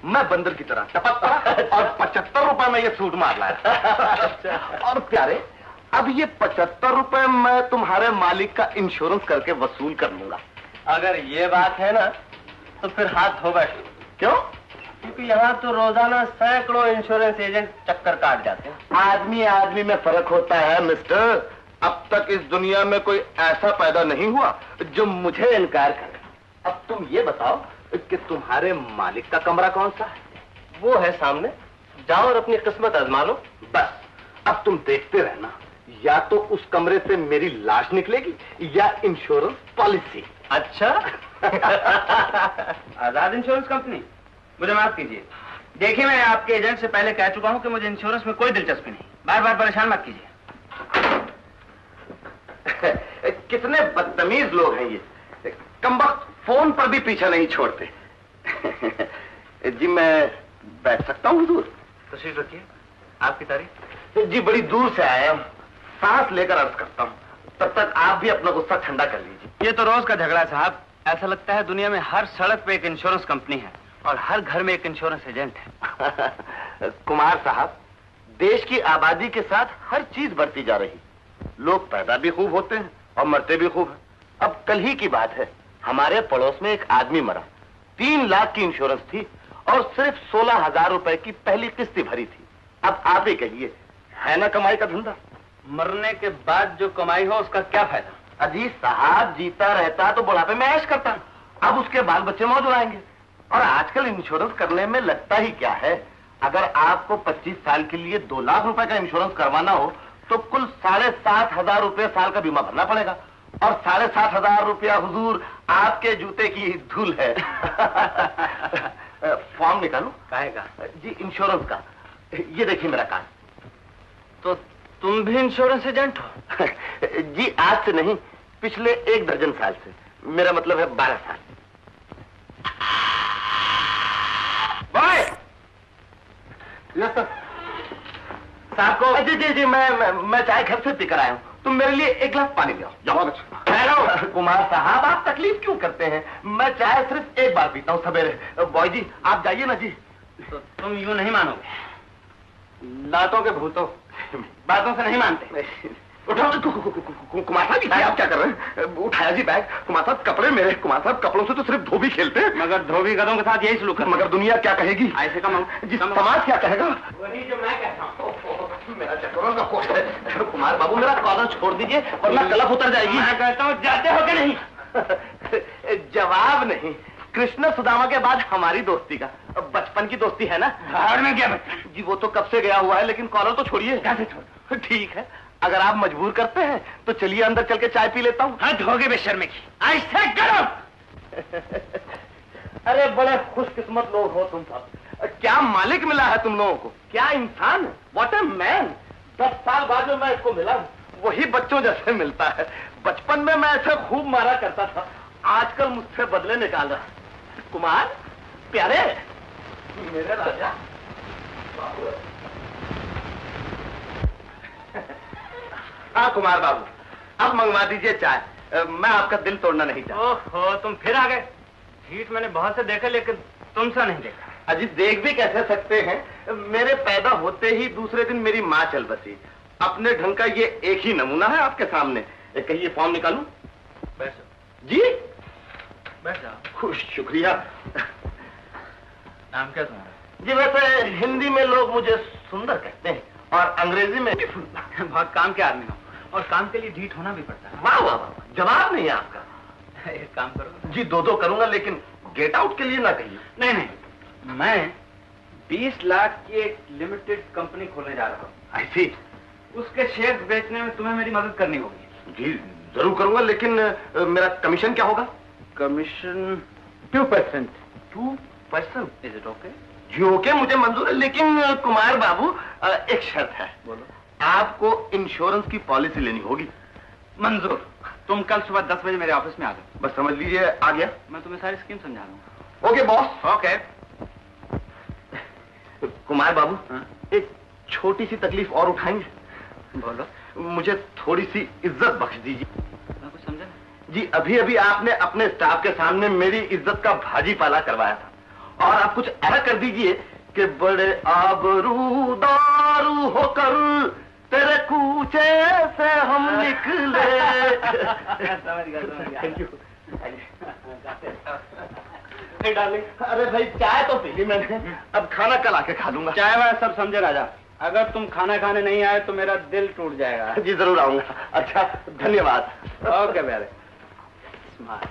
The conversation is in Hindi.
मैं बंदर की तरह टपक पड़ा और 75 रुपए में ये सूट मार लाया। और प्यारे, अब ये 75 रुपए मैं तुम्हारे मालिक का इंश्योरेंस करके वसूल कर लूंगा। अगर ये बात है ना तो फिर हाथ धो बैठो। क्यों? क्योंकि यहाँ तो रोजाना सैकड़ों इंश्योरेंस एजेंट चक्कर काट जाते हैं। आदमी आदमी में फर्क होता है मिस्टर। अब तक इस दुनिया में कोई ऐसा पैदा नहीं हुआ जो मुझे इनकार करे। अब तुम ये बताओ कि तुम्हारे मालिक का कमरा कौन सा है? वो है सामने, जाओ और अपनी किस्मत आजमा लो। बस अब तुम देखते रहना, या तो उस कमरे से मेरी लाश निकलेगी या इंश्योरेंस पॉलिसी। अच्छा आजाद इंश्योरेंस कंपनी, मुझे माफ कीजिए। देखिए, मैं आपके एजेंट से पहले कह चुका हूं कि मुझे इंश्योरेंस में कोई दिलचस्पी नहीं। बार बार परेशान मत कीजिए। कितने बदतमीज लोग हैं ये, कमबख्त फोन पर भी पीछा नहीं छोड़ते। जी मैं बैठ सकता हूँ हुजूर? तशरीफ रखिए, आपकी तारीफ। जी बड़ी दूर से आया हूँ, सांस लेकर अर्ज करता हूँ। तब तक आप भी अपना गुस्सा ठंडा कर लीजिए। ये तो रोज का झगड़ा है साहब। ऐसा लगता है दुनिया में हर सड़क पे एक इंश्योरेंस कंपनी है और हर घर में एक इंश्योरेंस एजेंट है। कुमार साहब, देश की आबादी के साथ हर चीज बढ़ती जा रही। लोग पैदा भी खूब होते हैं और मरते भी खूब हैं। अब कल ही की बात है, हमारे पड़ोस में एक आदमी मरा। 3 लाख की इंश्योरेंस थी और सिर्फ 16,000 रुपए की पहली किस्त भरी थी। अब आप ही कहिए, है ना कमाई का धंधा? मरने के बाद जो कमाई हो उसका क्या फायदा? अजी साहब, जीता रहता तो बुढ़ापे में ऐश करता, अब उसके बाल बच्चे मौज उड़ाएंगे। और आजकल इंश्योरेंस करने में लगता ही क्या है। अगर आपको 25 साल के लिए 2 लाख रुपए का इंश्योरेंस करवाना हो तो कुल 7,500 रुपए साल का बीमा भरना पड़ेगा। और 7,500 रुपया हुजूर आपके जूते की धूल है। फॉर्म निकालूं? काहे का? जी इंश्योरेंस का। ये देखिए मेरा कार्ड। तो तुम भी इंश्योरेंस एजेंट हो? जी आज से नहीं, पिछले 1 दर्जन साल से। मेरा मतलब है 12 साल। बाय। Yes sir. साहब को जी जी जी मैं चाय घर से पीकर आया हूँ। तुम मेरे लिए 1 गिलास पानी ले आओ। जाओ। हेलो कुमार साहब, आप तकलीफ क्यों करते हैं? मैं चाय सिर्फ 1 बार पीता हूँ सवेरे। बॉय जी आप जाइए ना जी। तो तुम यूं नहीं मानोगे। लातों के भूतों, बातों से नहीं मानते। उठाओ। कुमार साहब आप क्या कर रहे हैं? उठाया जी बैग। कुमार साहब कपड़े मेरे। कुमार साहब कपड़ों से तो सिर्फ धोबी खेलते हैं। मगर धोबी गधों के साथ यही सलूक है। मगर दुनिया क्या कहेगी? ऐसे कम जी समाज क्या कहेगा? वही जो मैं कहता हूँ। मेरा चक्करों का कोट है। कुमार बाबू मेरा कॉलर छोड़ दीजिए वरना कलप उतर जाएगी। मैं कहता हूँ जाते हो कि नहीं? जवाब नहीं। कृष्ण सुदामा के बाद हमारी दोस्ती का, बचपन की दोस्ती है ना। भाड़ में क्या बचपन? जी वो तो कब से गया हुआ है, लेकिन कॉलर तो छोड़िए। कैसे छोड़? ठीक है, अगर आप मजबूर करते हैं तो चलिए अंदर चल के चाय पी लेता हूँ। हद हो गई बेशर्मी की। ऐसे करो। अरे बड़े खुशकिस्मत लोग हो तुम सब। क्या मालिक मिला है तुम लोगों को, क्या इंसान। What a man. 10 साल बाद में मैं इसको मिला, वही बच्चों जैसे मिलता है। बचपन में मैं ऐसे खूब मारा करता था, आजकल मुझसे बदले निकाल रहा है। कुमार प्यारे, मेरे राजा। हाँ कुमार बाबू, अब मंगवा दीजिए चाय। मैं आपका दिल तोड़ना नहीं चाहता। ओहो, तुम फिर आ गए। हीट मैंने बहुत से देखे लेकिन तुमसे नहीं देखा। अजी देख भी कैसे सकते हैं, मेरे पैदा होते ही दूसरे दिन मेरी माँ चल बसी। अपने ढंग का ये एक ही नमूना है आपके सामने। कहिए फॉर्म निकालूं? बैठो जी। बैठ जाओ। खुश, शुक्रिया। नाम क्या तुम्हारा? जी वैसे हिंदी में लोग मुझे सुंदर कहते हैं और अंग्रेजी में बहुत काम के आदमी हो और काम के लिए ढीठ होना भी पड़ता है। वाह वाह वाह, जवाब नहीं है आपका। एक काम करो। जी 2-2 करूंगा, लेकिन गेट आउट के लिए ना कहिए। नहीं नहीं, मैं 20 लाख की एक लिमिटेड कंपनी खोलने जा रहा हूँ। ऐसी? उसके शेयर बेचने में तुम्हें मेरी मदद करनी होगी। जी जरूर करूंगा, लेकिन मेरा कमीशन क्या होगा? कमीशन 2%। 2%? Is it okay? जी ओके, मुझे मंजूर है, लेकिन कुमार बाबू एक शर्त है। बोलो। आपको इंश्योरेंस की पॉलिसी लेनी होगी। मंजूर। तुम कल सुबह 10 बजे मेरे ऑफिस में आ जाओ। बस समझ लीजिए आ गया। मैं तुम्हें सारी स्कीम समझा दूंगा। Okay boss. ओके। कुमार बाबू, हाँ? एक छोटी सी तकलीफ और उठाएंगे? बोलो। मुझे थोड़ी सी इज्जत बख्श दीजिए। मैं कुछ समझा? जी अभी अभी आपने अपने स्टाफ के सामने मेरी इज्जत का भाजी पाला करवाया था और आप कुछ ऐसा कर दीजिए कि बड़े आबरूदार होकर तेरे कूचे से हम निकले। समझ गया। Thank you. डार्लिंग, अरे भाई चाय तो पी ली मैंने, अब खाना कल आके खा लूंगा। चाय वाय सब समझे राजा, अगर तुम खाना खाने नहीं आए तो मेरा दिल टूट जाएगा। जी जरूर आऊंगा। अच्छा धन्यवाद। ओके प्यारे। स्मार्ट।